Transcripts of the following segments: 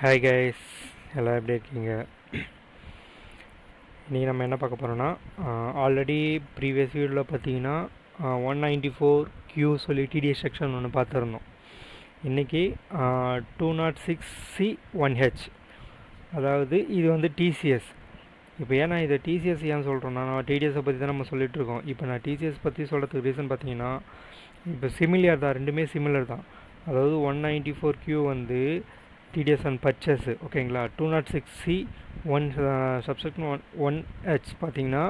Hi guys, எல்லாம் எப்படி இருக்கீங்க? இன்றைக்கி நம்ம என்ன பார்க்க போகிறோன்னா, ஆல்ரெடி ப்ரீவியஸ் வீடியோவில் பார்த்தீங்கன்னா 194Q சொல்லி டிடிஎஸ் செக்ஷன் ஒன்று பார்த்துருந்தோம். இன்றைக்கி 206C1H, அதாவது இது வந்து டிசிஎஸ். இப்போ ஏன்னா இதை டிசிஎஸ் ஏன் சொல்கிறோன்னா, நம்ம டிடிஎஸை பற்றி தான் நம்ம சொல்லிகிட்ருக்கோம். இப்போ நான் டிசிஎஸ் பற்றி சொல்கிறதுக்கு ரீசன் பார்த்தீங்கன்னா, இப்போ சிமிலர் தான், ரெண்டுமே சிமிலர் தான். அதாவது 194Q வந்து டிடிஎஸ் அண்ட் பர்ச்சேஸு, ஓகேங்களா. 206C சப்செக்ஷன் 1H பார்த்தீங்கன்னா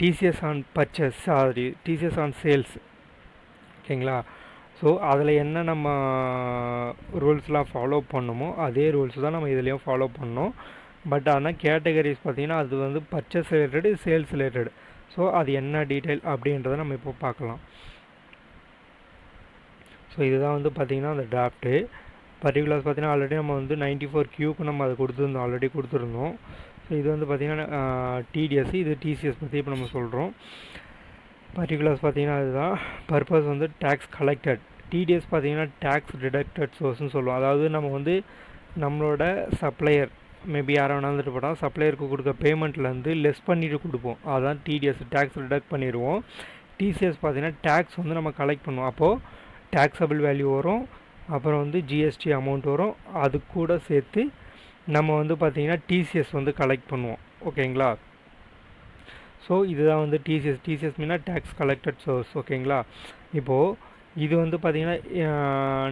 TCS on purchase, sorry TCS on sales, ஓகேங்களா. ஸோ அதில் என்ன நம்ம ரூல்ஸ்லாம் ஃபாலோ பண்ணணுமோ அதே ரூல்ஸ் தான் நம்ம இதுலேயும் ஃபாலோ பண்ணோம். பட் ஆனால் கேட்டகரிஸ் பார்த்திங்கன்னா அது வந்து purchase related, sales related. So அது என்ன டீட்டெயில் அப்படின்றத நம்ம இப்போ பார்க்கலாம். ஸோ இதுதான் வந்து பார்த்திங்கன்னா அந்த டிராஃப்ட்டு. பர்டிகுலர்ஸ் பார்த்திங்கன்னா ஆல்ரெடி நம்ம வந்து 94Qக்கு நம்ம அதை ஆல்ரெடி கொடுத்துருந்தோம். ஸோ இது வந்து பார்த்திங்கன்னா டிடிஎஸ், இது டிசிஎஸ் பற்றி இப்போ நம்ம சொல்கிறோம். பர்டிகுலர்ஸ் பார்த்திங்கன்னா அதுதான். பர்பஸ் வந்து டேக்ஸ் கலெக்டட். டிடிஎஸ் பார்த்திங்கன்னா டேக்ஸ் டிடக்டட் சோர்ஸ்னு சொல்லுவோம். அதாவது நம்ம வந்து நம்மளோட சப்ளையர், மேபி யாரை வேணாலும் போட்டால் சப்ளையருக்கு கொடுக்க பேமெண்ட்லேருந்து லெஸ் பண்ணிவிட்டு கொடுப்போம். அதுதான் டிடிஎஸ், டேக்ஸ் டிடக்ட் பண்ணிடுவோம். டிசிஎஸ் பார்த்திங்கன்னா டேக்ஸ் வந்து நம்ம கலெக்ட் பண்ணுவோம். அப்போது டேக்ஸபிள் வேல்யூ வரும், அப்புறம் வந்து ஜிஎஸ்டி அமௌண்ட் வரும், அது கூட சேர்த்து நம்ம வந்து பார்த்திங்கன்னா டிசிஎஸ் வந்து கலெக்ட் பண்ணுவோம், ஓகேங்களா. ஸோ இதுதான் வந்து டிசிஎஸ் மீனா டேக்ஸ் கலெக்டட் சோர்ஸ், ஓகேங்களா. இப்போது இது வந்து பார்த்திங்கன்னா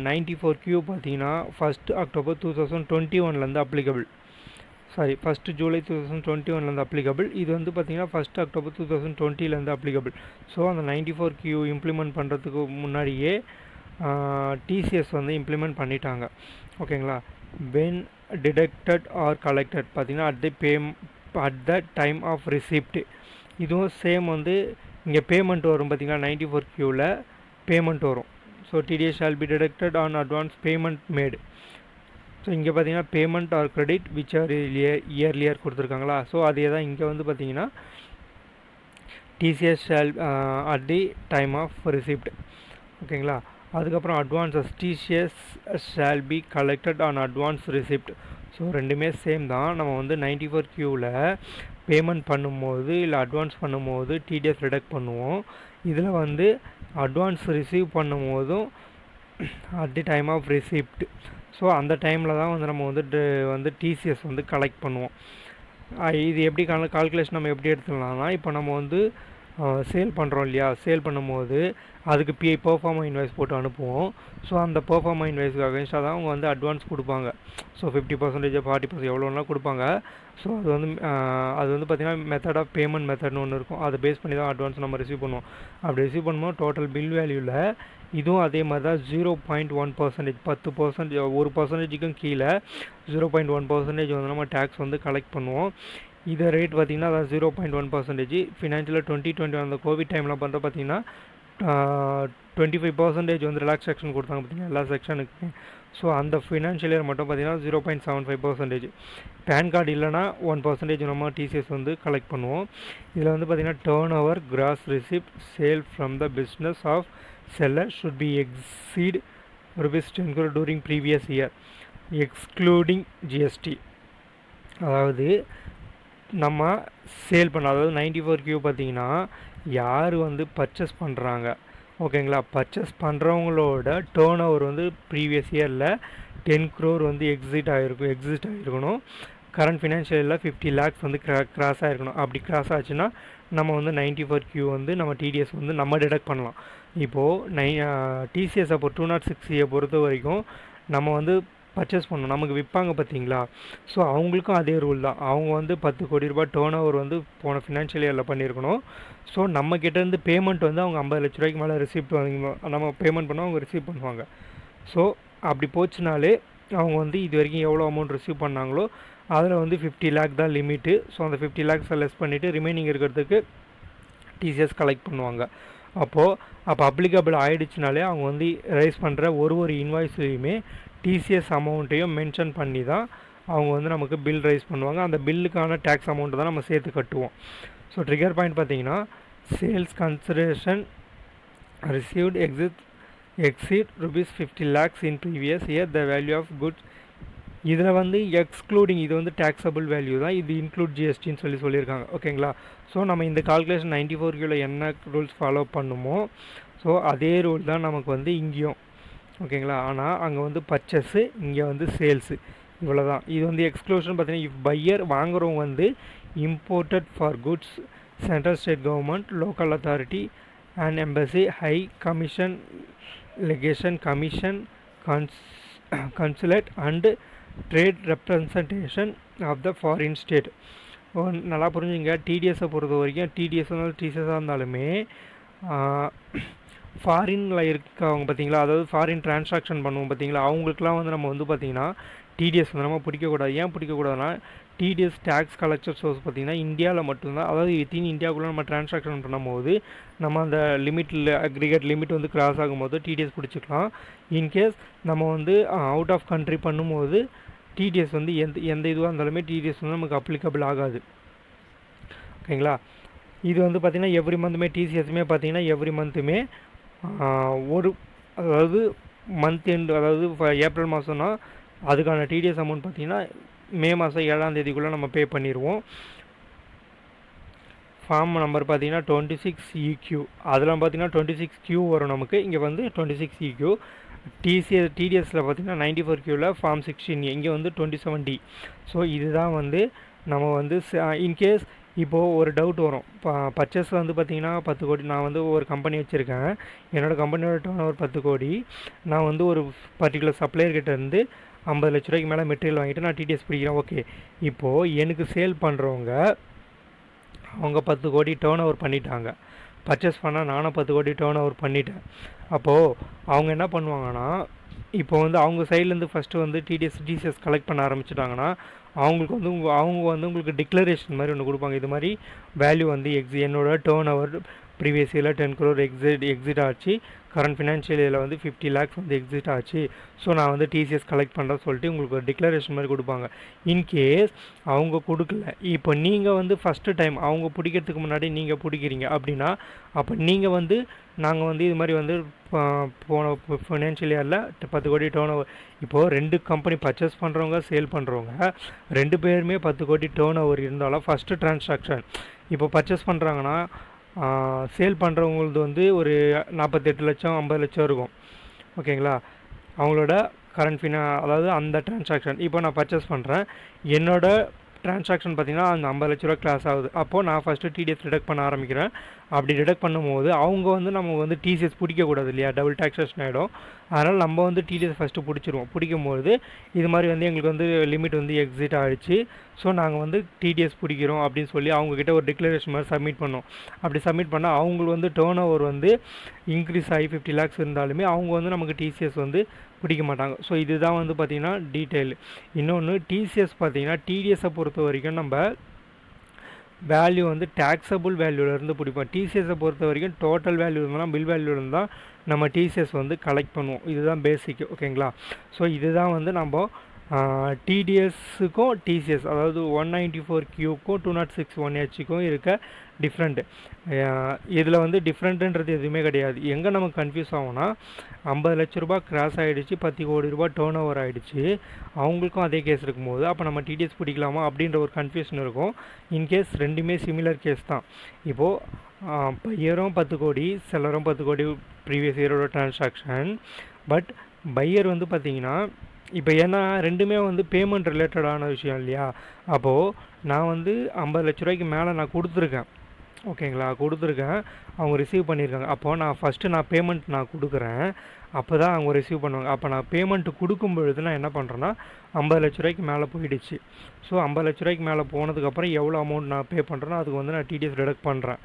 94Q பார்த்திங்கன்னா 1 October 2021 applicable. Sorry, 1 July 2021 applicable. இது வந்து பார்த்திங்கன்னா 1 October 2020 அப்ளிகபிள். ஸோ அந்த 94Q இம்ப்ளிமெண்ட் பண்ணுறதுக்கு முன்னாடியே டிசிஎஸ் வந்து இம்ப்ளிமெண்ட் பண்ணிட்டாங்க, ஓகேங்களா. வென் டிடக்டட் ஆர் கலெக்டட் பார்த்திங்கன்னா at the time of receipt. இதுவும் சேம் வந்து இங்கே பேமெண்ட் வரும் பார்த்திங்கன்னா 94Qவில் பேமெண்ட் வரும். So TDS shall be deducted on advance payment made. So இங்கே பார்த்தீங்கன்னா payment or credit which are earlier கொடுத்துருக்காங்களா. ஸோ அதே தான் இங்கே வந்து பார்த்தீங்கன்னா TCS shall at the time of receipt, ஓகேங்களா. அதுக்கப்புறம் advances, TCS shall be collected on advance receipt. So ரெண்டுமே சேம் தான். நம்ம வந்து 94Qவில் பேமெண்ட் பண்ணும்போது இல்லை அட்வான்ஸ் பண்ணும்போது டிடிஎஸ் ரிடக்ட் பண்ணுவோம். இதில் வந்து அட்வான்ஸ் ரிசீவ் பண்ணும்போதும் at the time of receipt. So அந்த டைமில் தான் வந்து நம்ம வந்து டிசிஎஸ் வந்து கலெக்ட் பண்ணுவோம். இது எப்படி கால்குலேஷன் நம்ம எப்படி எடுத்துக்கலாம்னா, இப்போ நம்ம வந்து சேல் பண்ணுறோம் இல்லையா, சேல் பண்ணும்போது அதுக்கு பெர்ஃபார்மா இன்வாய்ஸ் போட்டு அனுப்புவோம். ஸோ அந்த பெர்ஃபார்மா இன்வாய்ஸ்க்கு அகேன்ஸ்டாக தான் அவங்க வந்து அட்வான்ஸ் கொடுப்பாங்க. ஸோ 50%, 40% எவ்வளோலாம் கொடுப்பாங்க. ஸோ அது வந்து பார்த்திங்கன்னா மெத்தட் ஆஃப் பேமெண்ட் மெத்தட்னு ஒன்று இருக்கும். அதை பேஸ் பண்ணி தான் அட்வான்ஸ் நம்ம ரிசீவ் பண்ணுவோம். அப்படி ரிசீவ் பண்ணும்போது டோட்டல் பில் வேல்யூவில் இதுவும் அதே மாதிரி தான் 0.1%, 10%, 1%க்கும் கீழே 0.1% வந்து நம்ம டேக்ஸ் வந்து கலெக்ட் பண்ணுவோம். இதை ரேட் பார்த்திங்கன்னா அதான் 0.1%. ஃபினான்ஷியலாக 2020 அந்த கோவிட் டைமில் பண்ணுற பார்த்திங்கன்னா 25% வந்து ரிலாக்ஸ் செக்ஷன் கொடுத்தாங்க பார்த்திங்கன்னா எல்லா செக்ஷனுக்குமே. ஸோ அந்த ஃபினான்ஷியல் இயர் மட்டும் பார்த்திங்கன்னா 0.75%. பேன் கார்டு இல்லைனா 1% நம்ம டிசிஎஸ் வந்து கலெக்ட் பண்ணுவோம். இதில் வந்து பார்த்திங்கன்னா turnover, gross receipt, sale from the business of seller should be exceed ₹10 crore during previous year excluding GST. அதாவது நம்ம சேல் பண்ண, அதாவது 94Q பார்த்திங்கன்னா யார் வந்து பர்ச்சேஸ் பண்ணுறாங்க, ஓகேங்களா. பர்ச்சேஸ் பண்ணுறவங்களோட டேர்ன் ஓவர் வந்து ப்ரீவியஸ் இயரில் 10 crore வந்து எக்ஸிஸ்ட் ஆகிருக்கணும். கரண்ட் ஃபினான்ஷியல் இயரில் 50 lakhs வந்து கிராஸ் ஆகிருக்கணும். அப்படி கிராஸ் ஆச்சுன்னா நம்ம வந்து 94Q வந்து நம்ம டிடிஎஸ் வந்து நம்ம டிடக்ட் பண்ணலாம். இப்போது டிசிஎஸ் அப்போ 206Cயை பொறுத்த வரைக்கும் நம்ம வந்து பர்ச்சேஸ் பண்ணணும், நமக்கு விற்பாங்க பார்த்தீங்களா. ஸோ அவங்களுக்கும் அதே ரூல் தான். அவங்க வந்து 10 கோடி ரூபாய் டேர்ன் ஓவர் வந்து போன ஃபினான்ஷியல் இயரில் பண்ணியிருக்கணும். ஸோ நம்ம கிட்டேருந்து பேமெண்ட் வந்து அவங்க 50 லட்ச ரூபாய்க்கு மேலே ரிசீப்ட் நம்ம பேமெண்ட் பண்ணால் அவங்க ரிசீவ் பண்ணுவாங்க. ஸோ அப்படி போச்சுனாலே அவங்க வந்து இது வரைக்கும் எவ்வளோ அமௌண்ட் ரிசீவ் பண்ணாங்களோ அதில் வந்து 50 lakh தான் லிமிட்டு. ஸோ அந்த 50 lakhs லெஸ் பண்ணிவிட்டு ரிமைனிங் இருக்கிறதுக்கு டிசிஎஸ் கலெக்ட் பண்ணுவாங்க. அப்போ அப்ளிகபிள் ஆகிடுச்சினாலே அவங்க வந்து ரைஸ் பண்ணுற ஒரு இன்வாய்ஸ்லேயுமே டிசிஎஸ் அமௌண்ட்டையும் மென்ஷன் பண்ணி தான் அவங்க வந்து நமக்கு பில் ரைஸ் பண்ணுவாங்க. அந்த பில்லுக்கான டேக்ஸ் அமௌண்ட்டு தான் நம்ம சேர்த்து கட்டுவோம். ஸோ ட்ரிகர் பாயிண்ட் பார்த்திங்கன்னா sales consideration received exceed rupees 50 lakhs in previous year the value of goods. இதில் வந்து எக்ஸ்க்ளூடிங் இது வந்து டேக்ஸபிள் வேல்யூ தான், இது இன்க்ளூட் ஜிஎஸ்டின்னு சொல்லியிருக்காங்க. ஓகேங்களா. ஸோ நம்ம இந்த கால்குலேஷன் 94 கிலோ என்ன ரூல்ஸ் ஃபாலோ பண்ணுமோ ஸோ அதே ரூல் தான் நமக்கு வந்து இங்கேயும். ஓகேங்களா. ஆனால் அங்கே வந்து பர்ச்சேஸு, இங்கே வந்து சேல்ஸு, இவ்வளோ தான். இது வந்து எக்ஸ்க்ளூஷன் பார்த்தீங்கன்னா இஃப் பையர் வாங்குறவங்க வந்து imported for goods central state government local authority and embassy high commission legation commission consulate and trade representation of the foreign state. நல்லா புரிஞ்சுங்க. டிடிஎஸை பொறுத்த வரைக்கும் டிடிஎஸ் இருந்தாலும் டிசிஎஸாக இருந்தாலுமே ஃபாரினில் இருக்கவங்க பார்த்தீங்களா, அதாவது ஃபாரின் டிரான்சாக்ஷன் பண்ணுவோம் பார்த்தீங்களா, அவங்களுக்குலாம் வந்து நம்ம வந்து பார்த்திங்கன்னா டிடிஎஸ் வந்து நம்ம பிடிக்கக்கூடாது. ஏன் பிடிக்கக்கூடாதுன்னா டிடிஎஸ் டேக்ஸ் கலெக்டர் சோர்ஸ் பார்த்திங்கன்னா இந்தியாவில் மட்டும்தான், அதாவது வித்தின் இந்தியாவுக்குள்ளே நம்ம டிரான்சாக்ஷன் பண்ணும்போது நம்ம அந்த லிமிட்டில் அக்ரிகேட் லிமிட் வந்து கிராஸ் ஆகும்போது டிடிஎஸ் பிடிச்சிக்கலாம். இன்கேஸ் நம்ம வந்து அவுட் ஆஃப் கண்ட்ரி பண்ணும்போது டிடிஎஸ் வந்து எந்த இதுவாக இருந்தாலுமே டிடிஎஸ் வந்து நமக்கு அப்ளிகபிள் ஆகாது. ஓகேங்களா. இது வந்து பார்த்திங்கன்னா எவ்ரி மந்த்துமே டிசிஎஸ்மே பார்த்திங்கன்னா எவ்ரி மந்த்துமே ஒரு, அதாவது மந்த் எண்டு, அதாவது ஏப்ரல் மாதம்னா அதுக்கான டிடிஎஸ் அமௌண்ட் பார்த்திங்கன்னா மே மாதம் 7ஆம் தேதிக்குள்ளே நம்ம பே பண்ணிடுவோம். ஃபார்ம் நம்பர் பார்த்திங்கன்னா 26EQ, அதெல்லாம் பார்த்திங்கன்னா 26Q வரும் நமக்கு. இங்கே வந்து 26EQ. டிடிஎஸில் பார்த்திங்கன்னா 94Qவில் ஃபார்ம் 16, இங்கே வந்து 27D. ஸோ இதுதான் வந்து நம்ம வந்து இன்கேஸ் இப்போது ஒரு டவுட் வரும். பர்ச்சேஸில் வந்து பார்த்திங்கன்னா 10 கோடி, நான் வந்து ஒரு கம்பெனி வச்சுருக்கேன், என்னோடய கம்பெனியோட டர்ன் ஓவர் 10 கோடி, நான் வந்து ஒரு பர்டிகுலர் சப்ளையர்கிட்ட இருந்து 50 லட்ச ரூபாய்க்கு மேலே மெட்டீரியல் வாங்கிட்டு நான் டிடிஎஸ் பிடிக்கிறேன். ஓகே, இப்போது எனக்கு சேல் பண்ணுறவங்க அவங்க 10 கோடி டர்ன் ஓவர் பண்ணிட்டாங்க, பர்ச்சேஸ் பண்ணால் நானும் 10 கோடி டர்ன் ஓவர் பண்ணிட்டேன். அப்போது அவங்க என்ன பண்ணுவாங்கன்னா, இப்போ வந்து அவங்க சைட்லேருந்து ஃபஸ்ட்டு வந்து டிசிஎஸ் கலெக்ட் பண்ண ஆரம்பிச்சிட்டாங்கன்னா அவங்களுக்கு வந்து அவங்க வந்து உங்களுக்கு டிக்ளரேஷன் மாதிரி ஒன்று கொடுப்பாங்க. இது மாதிரி வேல்யூ வந்து என்னோட டர்ன் ஓவர் ப்ரீவியஸ் இயரில் 10 crore எக்ஸிட் ஆச்சு, கரண்ட் ஃபினான்ஷியல் இயரில் வந்து 50 lakhs வந்து எக்ஸிட் ஆச்சு, ஸோ நான் வந்து டிசிஎஸ் கலெக்ட் பண்ணுறேன் சொல்லிட்டு உங்களுக்கு ஒரு டிக்ளரேஷன் மாதிரி கொடுப்பாங்க. இன்கேஸ் அவங்க கொடுக்கல, இப்போ நீங்கள் வந்து ஃபஸ்ட்டு டைம் அவங்க பிடிக்கிறதுக்கு முன்னாடி நீங்கள் பிடிக்கிறீங்க அப்படின்னா, அப்போ நீங்கள் வந்து நாங்கள் வந்து இது மாதிரி வந்து போன ஃபினான்ஷியல் இயரில் 10 கோடி டர்ன் ஓவர், இப்போது 2 கம்பெனி பர்ச்சேஸ் பண்ணுறவங்க சேல் பண்ணுறவங்க 2 பேருமே 10 கோடி டர்ன் ஓவர் இருந்தாலும் ஃபஸ்ட்டு டிரான்சாக்ஷன் இப்போ பர்ச்சேஸ் பண்ணுறாங்கன்னா சேல் பண்ணுறவங்களது வந்து ஒரு 48 லட்சம் 50 லட்சம் இருக்கும். ஓகேங்களா. அவங்களோட கரண்ட் அதாவது அந்த டிரான்சாக்ஷன் இப்போ நான் பர்ச்சேஸ் பண்ணுறேன், என்னோட டிரான்சாக்ஷன் பார்த்திங்கன்னா அந்த 50 லட்ச ரூபா கிளாஸ் ஆகுது. அப்போது நான் ஃபஸ்ட்டு டிடிஎஸ் டிடக்ட் பண்ண ஆரம்பிக்கிறேன். அப்படி டிடக்ட் பண்ணும்போது அவங்க வந்து நம்ம வந்து டிசிஎஸ் பிடிக்கக்கூடாது இல்லையா, டபுள் டாக்ஸேஷன் ஆகிடும். அதனால் நம்ம வந்து டிடிஎஸ் ஃபஸ்ட்டு பிடிச்சிருவோம். பிடிக்கும்போது இது மாதிரி வந்து எங்களுக்கு வந்து லிமிட் வந்து எக்ஸிட் ஆகிடுச்சு, ஸோ நாங்கள் வந்து டிடிஎஸ் பிடிக்கிறோம் அப்படின்னு சொல்லி அவங்கக்கிட்ட ஒரு டிக்ளரேஷன் மாதிரி சப்மிட் பண்ணோம். அப்படி சப்மிட் பண்ணால் அவங்களுக்கு வந்து டர்ன் ஓவர் வந்து இன்க்ரீஸ் ஆகி 50 lakhs இருந்தாலுமே அவங்க வந்து நமக்கு டிசிஎஸ் வந்து பிடிக்க மாட்டாங்க. ஸோ இதுதான் வந்து பார்த்திங்கன்னா டீட்டெயில். இன்னொன்று டிசிஎஸ் பார்த்திங்கன்னா டிடிஎஸை பொறுத்த வரைக்கும் நம்ம வேல்யூ வந்து டேக்ஸபிள் வேல்யூலேருந்து பிடிப்போம். டிசிஎஸை பொறுத்த வரைக்கும் டோட்டல் வேல்யூ இருந்தால் பில் வேல்யூ இருந்தால் நம்ம டிசிஎஸ் வந்து கலெக்ட் பண்ணுவோம். இதுதான் பேசிக். ஓகேங்களா. ஸோ இதுதான் வந்து நம்ம டிடிஎஸ்ஸுக்கும் டிசிஎஸ், அதாவது 194Qக்கும் 206(1)Hக்கும் இருக்க டிஃப்ரெண்ட்டு. இதில் வந்து டிஃப்ரெண்ட்டுன்றது எதுவுமே கிடையாது. எங்கே நமக்கு கன்ஃபியூஸ் ஆகும்னா 50 லட்ச ரூபா கிராஸ் ஆகிடுச்சு, 10 கோடி ரூபா டர்ன் ஓவர் ஆகிடுச்சு, அவங்களுக்கும் அதே கேஸ் இருக்கும்போது அப்போ நம்ம டிடிஎஸ் பிடிக்கலாமா அப்படின்ற ஒரு கன்ஃபியூஷன் இருக்கும். இன்கேஸ் ரெண்டுமே சிமிலர் கேஸ் தான். இப்போது பையரும் 10 கோடி செல்லரும் 10 கோடி ப்ரீவியஸ் இயரோட டிரான்சாக்ஷன். பட் பையர் வந்து பார்த்திங்கன்னா இப்போ ஏன்னா ரெண்டுமே வந்து பேமெண்ட் ரிலேட்டடான விஷயம் இல்லையா. அப்போது நான் வந்து 50 லட்ச ரூபாய்க்கு மேலே நான் கொடுத்துருக்கேன். ஓகேங்களா, கொடுத்துருக்கேன், அவங்க ரிசீவ் பண்ணியிருக்காங்க. அப்போது நான் ஃபஸ்ட்டு நான் பேமெண்ட் நான் கொடுக்குறேன், அப்போ தான் அவங்க ரிசீவ் பண்ணுவாங்க. அப்போ நான் பேமெண்ட்டு கொடுக்கும் பொழுது நான் என்ன பண்ணுறேன்னா 50 லட்ச ரூபாய்க்கு மேலே போயிடுச்சு. ஸோ 50 லட்ச ரூபாய்க்கு மேலே போனதுக்கப்புறம் எவ்வளோ அமௌண்ட் நான் பே பண்ணுறேன்னா அதுக்கு வந்து நான் டிடிஎஸ் டிடக்ட் பண்ணுறேன்.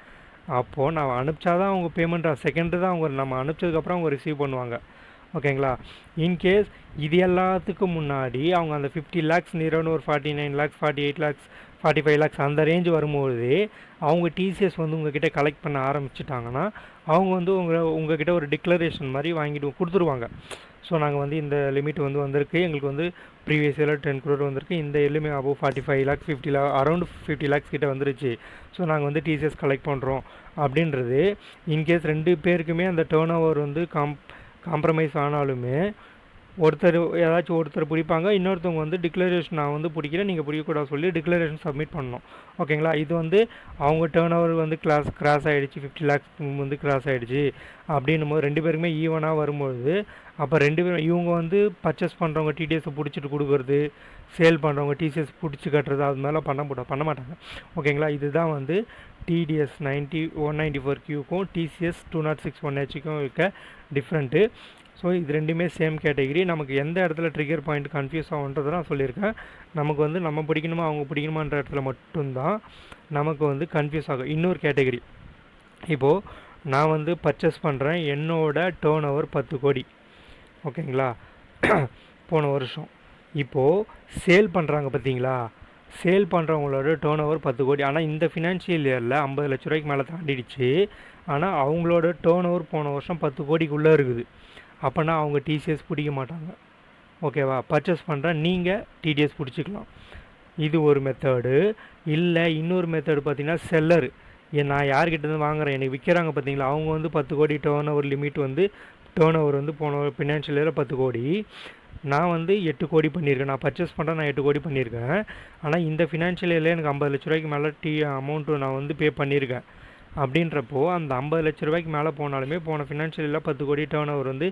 அப்போது நான் அனுப்பிச்சா தான் அவங்க பேமெண்ட்டாக செகண்டு தான் அவங்க நம்ம அனுப்பிச்சதுக்கப்புறம் அவங்க ரிசீவ் பண்ணுவாங்க. ஓகேங்களா. இன்கேஸ் இது எல்லாத்துக்கும் முன்னாடி அவங்க அந்த 50 lakhs நிறன்னு ஒரு 49 lakhs 48 lakhs 45 lakhs அந்த ரேஞ்ச் வரும்போது அவங்க டிசிஎஸ் வந்து உங்ககிட்ட கலெக்ட் பண்ண ஆரம்பிச்சிட்டாங்கன்னா அவங்க வந்து உங்ககிட்ட ஒரு டிக்ளரேஷன் மாதிரி வாங்கிட்டு கொடுத்துருவாங்க. ஸோ நாங்கள் வந்து இந்த லிமிட் வந்து வந்திருக்கு, எங்களுக்கு வந்து ப்ரீவியஸ் இயரில் 10 crore வந்திருக்கு, இந்த இயர்லையுமே above 45 lakhs 50 lakhs around 50 lakhs கிட்ட வந்துருச்சு, ஸோ நாங்கள் வந்து டிசிஎஸ் கலெக்ட் பண்ணுறோம் அப்படின்றது. இன்கேஸ் 2 பேருக்குமே அந்த டர்ன் ஓவர் வந்து காம்ப்ரமைஸ் ஆனாலுமே ஏதாச்சும் ஒருத்தர் பிடிப்பாங்க, இன்னொருத்தவங்க வந்து டிக்ளரேஷன் நான் வந்து பிடிக்கிறேன், நீங்கள் பிடிக்கக்கூடாது சொல்லி டிக்ளரேஷன் சப்மிட் பண்ணணும். ஓகேங்களா? இது வந்து அவங்க டேர்ன் ஓவர் வந்து கிராஸ் ஆகிடுச்சு, 50 lakhs வந்து கிராஸ் ஆகிடுச்சு அப்படின்னும் போது 2 பேருக்குமே ஈவனாக வரும்பொழுது, அப்போ 2 பேரும் இவங்க வந்து பர்ச்சேஸ் பண்ணுறவங்க டிடிஎஸை பிடிச்சிட்டு கொடுக்குறது, சேல் பண்ணுறவங்க டிசிஎஸ் பிடிச்சி கட்டுறது, அது மாதிரிலாம் பண்ண மாட்டாங்க. ஓகேங்களா? இதுதான் வந்து டிடிஎஸ் 194Qக்கும் டிசிஎஸ் 206-1Hக்கும் இருக்க டிஃப்ரெண்ட்டு. ஸோ இது ரெண்டுமே சேம் கேட்டகிரி. நமக்கு எந்த இடத்துல ட்ரிகர் பாயிண்ட் கன்ஃபியூஸ் ஆகுன்றதை நான் சொல்லியிருக்கேன். நமக்கு வந்து நம்ம பிடிக்கணுமா அவங்க பிடிக்கணுமான்ற இடத்துல மட்டும்தான் நமக்கு வந்து கன்ஃபியூஸ் ஆகும். இன்னொரு கேட்டகிரி, இப்போது நான் வந்து பர்ச்சேஸ் பண்ணுறேன், என்னோட டேர்ன் ஓவர் 10 கோடி. ஓகேங்களா? போன வருஷம். இப்போது சேல் பண்ணுறாங்க பார்த்தீங்களா, சேல் பண்ணுறவங்களோட டேர்ன் ஓவர் 10 கோடி. ஆனால் இந்த ஃபினான்ஷியல் இயரில் 50 லட்ச ரூபாய்க்கு மேலே தாண்டிடுச்சு. ஆனால் அவங்களோட டேர்ன் ஓவர் போன வருஷம் 10 கோடிக்குள்ளே இருக்குது. அப்போனா அவங்க டிசிஎஸ் பிடிக்க மாட்டாங்க. ஓகேவா? பர்ச்சேஸ் பண்ணுற நீங்கள் டிடிஎஸ் பிடிச்சிக்கலாம். இது ஒரு மெத்தடு. இல்லை இன்னொரு மெத்தடு பார்த்தீங்கன்னா, செல்லர் நான் யார்கிட்டேருந்து வாங்குகிறேன், எனக்கு விற்கிறாங்க பார்த்தீங்களா, அவங்க வந்து 10 கோடி டேர்ன் ஓவர் லிமிட் வந்து டேர்ன் ஓவர் வந்து போன ஃபினான்ஷியல் இயரில் 10 கோடி. நான் வந்து 8 கோடி பண்ணியிருக்கேன். நான் பர்ச்சேஸ் பண்ணுறேன், நான் 8 கோடி பண்ணியிருக்கேன். ஆனால் இந்த ஃபினான்ஷியல் இயரில் எனக்கு 50 லட்ச ரூபாய்க்கு மேலே அமௌண்ட்டு நான் வந்து பே பண்ணியிருக்கேன். அப்படின்றப்போ அந்த 50 லட்ச ரூபாய்க்கு மேலே போனாலுமே போன ஃபினான்ஷியல் இயரில் 10 கோடி டேர்ன் ஓவர் வந்து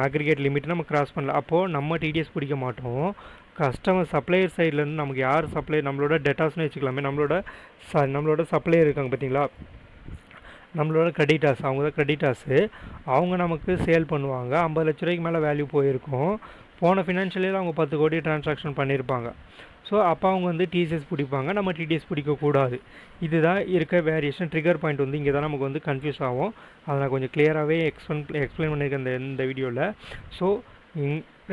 அக்ரிகேட் லிமிட் நம்ம கிராஸ் பண்ணல. அப்போது நம்ம டிடிஎஸ் பிடிக்க மாட்டோம். கஸ்டமர் சப்ளையர் சைட்லேருந்து நமக்கு யார் நம்மளோட டெட்டாஸ்னு வச்சுக்கலாமே, நம்மளோட சப்ளையர் இருக்காங்க பார்த்தீங்களா, நம்மளோட கிரெடிட்டார்ஸ், அவங்க தான் கிரெடிட்டார்ஸு. அவங்க நமக்கு சேல் பண்ணுவாங்க. 50 லட்ச ரூபாய்க்கு மேலே வேல்யூ போயிருக்கும். போன ஃபினான்ஷியல் இயரில் அவங்க 10 கோடி டிரான்சாக்ஷன் பண்ணியிருப்பாங்க. ஸோ அப்போ அவங்க வந்து டிசிஎஸ் பிடிப்பாங்க, நம்ம டிடிஎஸ் பிடிக்கக்கூடாது. இதுதான் இருக்க வேரியேஷன். ட்ரிகர் பாயிண்ட் வந்து இங்கே தான் நமக்கு வந்து கன்ஃபியூஸ் ஆகும். அதை நான் கொஞ்சம் கிளியராகவே எக்ஸ்பிளைன் பண்ணியிருக்கேன் இந்த வீடியோவில். ஸோ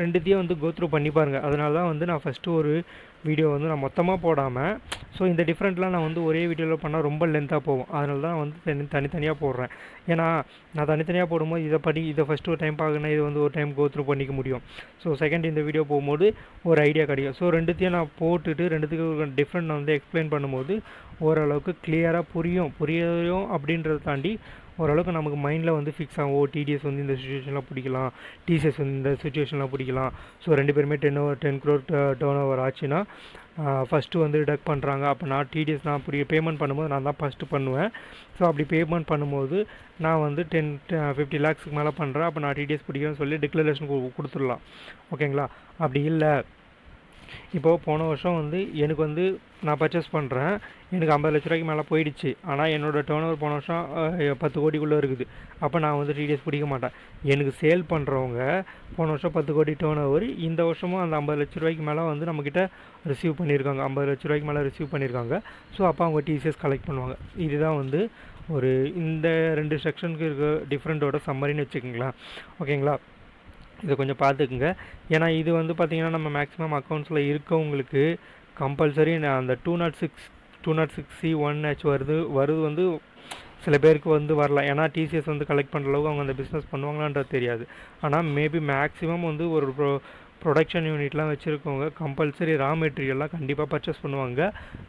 ரெண்டுத்தையும் வந்து கோத்ரூ பண்ணி பாருங்கள். அதனால தான் வந்து நான் ஃபஸ்ட்டு ஒரு வீடியோ வந்து நான் மொத்தமாக போடாமல், ஸோ இந்த டிஃப்ரெண்ட்லாம் நான் வந்து ஒரே வீடியோவில் பண்ணால் ரொம்ப லென்த்தாக போகும். அதனால தான் வந்து தனித்தனியாக போடுறேன். ஏன்னா நான் தனித்தனியாக போடும்போது இதை ஃபஸ்ட்டு ஒரு டைம் பார்க்கணும், இது வந்து ஒரு டைம் கோத்ரூ பண்ணிக்க முடியும். ஸோ செகண்ட் இந்த வீடியோ போகும்போது ஒரு ஐடியா கிடைக்கும். ஸோ ரெண்டுத்தையும் நான் போட்டுட்டு ரெண்டுத்துக்கு டிஃப்ரெண்ட் நான் வந்து எக்ஸ்பிளைன் பண்ணும்போது ஓரளவுக்கு கிளியராக புரியும் அப்படின்றத தாண்டி ஓரளவுக்கு நமக்கு மைண்டில் வந்து ஃபிக்ஸ் ஆகும். டிடிஎஸ் வந்து இந்த சுச்சுவேஷனில் பிடிக்கலாம், டிசிஎஸ் வந்து இந்த சுச்சுவேஷனில் பிடிக்கலாம். ஸோ 2 பேருமே 10 crore டேர்ன் ஓவர் ஆச்சுன்னா ஃபஸ்ட்டு வந்து டிடக்ட் பண்ணுறாங்க. அப்போ நான் டிடிஎஸ் நான் பேமெண்ட் பண்ணும்போது நான் தான் ஃபஸ்ட்டு பண்ணுவேன். ஸோ அப்படி பேமெண்ட் பண்ணும்போது நான் வந்து 50 lakhs மேலே பண்ணுறேன், அப்போ நான் டிடிஎஸ் பிடிக்கும்னு சொல்லி டிக்ளரேஷன் கொடுத்துடலாம். ஓகேங்களா? அப்படி இல்லை, இப்போது போன வருஷம் வந்து எனக்கு வந்து நான் பர்ச்சேஸ் பண்ணுறேன், எனக்கு 50 லட்ச ரூபாய்க்கு மேலே போயிடுச்சு. ஆனால் என்னோடய டேர்ன் ஓவர் போன வருஷம் 10 கோடிக்குள்ளே இருக்குது. அப்போ நான் வந்து டிடிஎஸ் பிடிக்க மாட்டேன். எனக்கு சேல் பண்ணுறவங்க போன வருஷம் 10 கோடி டேர்ன் ஓவர், இந்த வருஷமும் அந்த 50 லட்ச ரூபாய்க்கு மேலே வந்து நம்மக்கிட்ட ரிசீவ் பண்ணியிருக்காங்க, 50 லட்ச ரூபாய்க்கு மேலே ரிசீவ் பண்ணியிருக்காங்க. ஸோ அப்போ அவங்க டிசிஎஸ் கலெக்ட் பண்ணுவாங்க. இதுதான் வந்து இந்த 2 செக்ஷனுக்கு இருக்க டிஃப்ரெண்ட்டோட சம்மரின்னு வச்சுக்கோங்களேன். ஓகேங்களா? இதை கொஞ்சம் பார்த்துக்குங்க. ஏன்னா இது வந்து பார்த்திங்கன்னா நம்ம மேக்ஸிமம் அக்கௌண்ட்ஸில் இருக்கவங்களுக்கு கம்பல்சரி அந்த 206C1H வருது வந்து சில பேருக்கு வந்து வரலாம். ஏன்னா டிசிஎஸ் வந்து கலெக்ட் பண்ணுற அளவுக்கு அவங்க அந்த பிஸ்னஸ் பண்ணுவாங்களான்றது தெரியாது. ஆனால் மேபி மேக்ஸிமம் வந்து ஒரு ப்ரொடக்ஷன் யூனிட்லாம் வச்சுருக்கவங்க கம்பல்சரி ரா மெட்டீரியல்லாம் கண்டிப்பாக பர்ச்சேஸ் பண்ணுவாங்க.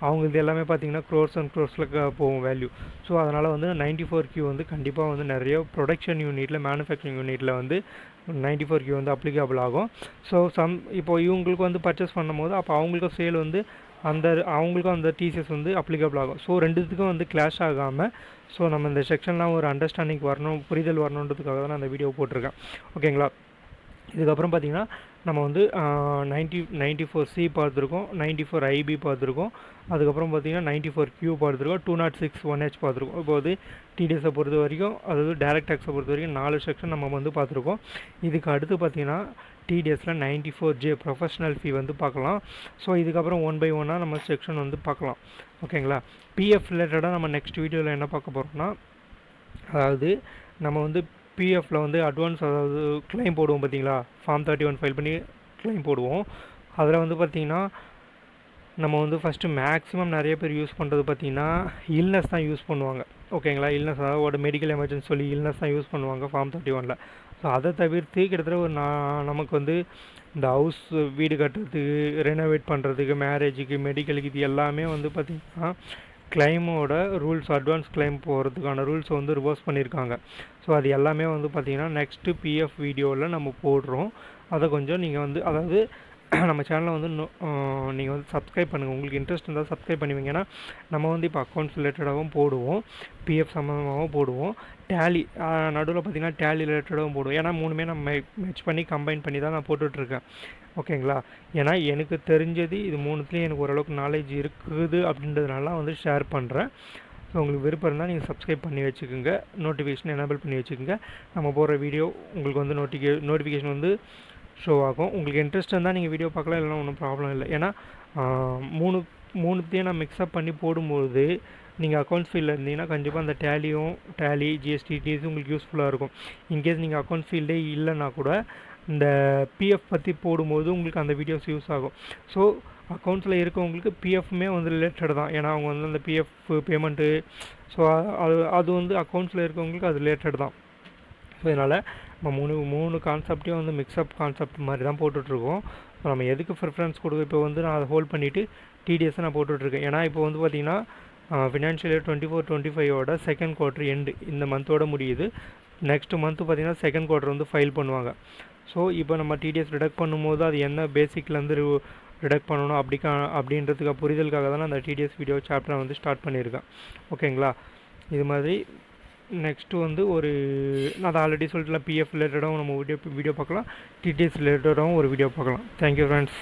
அவங்க இது எல்லாமே பார்த்திங்கன்னா க்ரோர்ஸ் அண்ட் க்ரோர்ஸில் போகும் வேல்யூ. ஸோ அதனால் வந்து 94Q வந்து கண்டிப்பாக வந்து நிறைய ப்ரொடக்ஷன் யூனிட்டில், மேனுஃபேக்சரிங் யூனிட்டில் வந்து 94Q வந்து அப்ளிகபிள் ஆகும். ஸோ இப்போது இவங்களுக்கு வந்து பர்ச்சேஸ் பண்ணும்போது அப்போ அவங்களுக்கும் சேல் வந்து அவங்களுக்கும் அந்த டிசிஎஸ் வந்து அப்ளிகபிள் ஆகும். ஸோ ரெண்டுத்துக்கும் வந்து கிளாஷ் ஆகாமல், ஸோ நம்ம இந்த செக்ஷன்லாம் ஒரு அண்டர்ஸ்டாண்டிங் வரணும், புரிதல் வரணுன்றதுக்காக தான் நான் அந்த வீடியோ போட்டிருக்கேன். ஓகேங்களா? இதுக்கப்புறம் பார்த்திங்கன்னா நம்ம வந்து 94C பார்த்துருக்கோம், 94IB பார்த்துருக்கோம், அதுக்கப்புறம் பார்த்திங்கன்னா 94Q பார்த்துருக்கோம், 206-1H பார்த்துருக்கோம். இப்போ வந்து டிடிஎஸை பொறுத்த வரைக்கும், அதாவது டைரக்ட் டேக்ஸை பொறுத்த வரைக்கும் 4 செக்ஷன் நம்ம வந்து பார்த்துருக்கோம். இதுக்கு அடுத்து பார்த்திங்கன்னா டிடிஎஸில் 94J ப்ரொஃபஷனல் ஃபீ வந்து பார்க்கலாம். ஸோ இதுக்கப்புறம் 1 by 1 நம்ம செக்ஷன் வந்து பார்க்கலாம். ஓகேங்களா? பிஎஃப் ரிலேட்டடாக நம்ம நெக்ஸ்ட் வீடியோவில் என்ன பார்க்க போகிறோம்னா, அதாவது நம்ம வந்து பிஎஃப்பில் வந்து அட்வான்ஸ், அதாவது கிளைம் போடுவோம் பார்த்தீங்களா, ஃபார்ம் 31 ஃபைல் பண்ணி கிளைம் போடுவோம். அதில் வந்து பார்த்திங்கன்னா நம்ம வந்து ஃபஸ்ட்டு மேக்ஸிமம் நிறைய பேர் யூஸ் பண்ணுறது பார்த்திங்கன்னா இல்னஸ் தான் யூஸ் பண்ணுவாங்க. ஓகேங்களா? இல்னஸ், அதாவது மெடிக்கல் எமர்ஜென்சி சொல்லி இல்னஸ் தான் யூஸ் பண்ணுவாங்க ஃபார்ம் 31. ஸோ அதை தவிர்த்து கிட்டத்தட்ட நமக்கு வந்து இந்த வீடு கட்டுறதுக்கு, ரெனோவேட் பண்ணுறதுக்கு, மேரேஜுக்கு, மெடிக்கலுக்கு, இது எல்லாமே வந்து பார்த்திங்கன்னா கிளைமோட ரூல்ஸ் அட்வான்ஸ் கிளைம் போகிறதுக்கான ரூல்ஸை வந்து ரிவர்ஸ் பண்ணியிருக்காங்க. ஸோ அது எல்லாமே வந்து பார்த்திங்கன்னா நெக்ஸ்ட்டு பிஎஃப் வீடியோவில் நம்ம போடுறோம். அதை கொஞ்சம் நீங்கள் வந்து அதாவது நம்ம சேனலை வந்து நீங்கள் வந்து சப்ஸ்கிரைப் பண்ணுங்கள். உங்களுக்கு இன்ட்ரெஸ்ட் இருந்தால் சப்ஸ்கிரைப் பண்ணுவீங்க. ஏன்னா நம்ம வந்து இப்போ அக்கௌண்ட்ஸ் ரிலேட்டடாகவும் போடுவோம், பிஎஃப் சம்மந்தமாகவும் போடுவோம், டேலி நடுவில் பார்த்திங்கன்னா டேலி ரிலேட்டடாகவும் போடுவோம். ஏன்னா மூணுமே நம்ம மேட்ச் பண்ணி கம்பைன் பண்ணி தான் நான் போட்டுட்ருக்கேன். ஓகேங்களா? ஏன்னா எனக்கு தெரிஞ்சது இது மூணுத்துலேயும் எனக்கு ஓரளவுக்கு நாலேஜ் இருக்குது அப்படின்றதுனால வந்து ஷேர் பண்ணுறேன். ஸோ உங்களுக்கு விருப்பம் இருந்தால் நீங்கள் சப்ஸ்கிரைப் பண்ணி வச்சுக்கோங்க, நோட்டிஃபிகேஷன் எனேபிள் பண்ணி வச்சுக்கோங்க. நம்ம போடுற வீடியோ உங்களுக்கு வந்து நோட்டிஃபிகேஷன் வந்து ஷோ ஆகும். உங்களுக்கு இன்ட்ரெஸ்ட் இருந்தால் நீங்கள் வீடியோ பார்க்கலாம், இல்லைனா ஒன்றும் ப்ராப்ளம் இல்லை. ஏன்னா மூணுத்தையும் நான் மிக்ஸ்அப் பண்ணி போடும்போது நீங்கள் அக்கௌண்ட்ஸ் ஃபீல்டில் இருந்தீங்கன்னா கண்டிப்பாக அந்த டேலி ஜிஎஸ்டி டிஎஸ் உங்களுக்கு யூஸ்ஃபுல்லாக இருக்கும். இன்கேஸ் நீங்கள் அக்கௌண்ட் ஃபீல்டே இல்லைன்னா கூட இந்த பிஎஃப் பற்றி போடும்போது உங்களுக்கு அந்த வீடியோஸ் யூஸ் ஆகும். ஸோ அக்கௌண்ட்ஸில் இருக்கவங்களுக்கு பிஎஃப்மே வந்து ரிலேட்டட் தான். ஏன்னா அவங்க வந்து அந்த பிஎஃப் பேமெண்ட்டு, ஸோ அது வந்து அக்கௌண்ட்ஸில் இருக்கவங்களுக்கு அது ரிலேட்டட் தான். ஸோ இதனால் நம்ம மூணு கான்செப்டையும் வந்து மிக்ஸ்அப் கான்செப்ட் மாதிரி தான் போட்டுட்ருக்கோம். ஸோ நம்ம எதுக்கு ப்ரிஃபரன்ஸ் கொடுக்கும், இப்போ வந்து நான் அதை ஹோல்ட் பண்ணிவிட்டு டிடிஎஸை நான் போட்டுட்ருக்கேன். ஏன்னா இப்போ வந்து பார்த்திங்கன்னா financial year 24-25 second quarter end இந்த மந்தோட முடியுது. நெக்ஸ்ட் மந்த்து பார்த்திங்கன்னா செகண்ட் குவார்ட்டர் வந்து ஃபைல் பண்ணுவாங்க. ஸோ இப்போ நம்ம டிடிஎஸ் ரிடக்ட் பண்ணும்போது அது என்ன பேசிக்லேருந்து ரிடக்ட் பண்ணணும் அப்படின்றதுக்கு புரிதலுக்காக தான் அந்த டிடிஎஸ் வீடியோ சாப்டரை வந்து ஸ்டார்ட் பண்ணியிருக்கேன். ஓகேங்களா? இது மாதிரி நெக்ஸ்ட்டு வந்து நான் அதை ஆல்ரெடி சொல்லிட்டுல பிஎஃப் ரிலேட்டடாகவும் நம்ம வீடியோ பார்க்கலாம், டிடிஎஸ் ரிலேட்டடாகவும் ஒரு வீடியோ பார்க்கலாம். Thank you friends.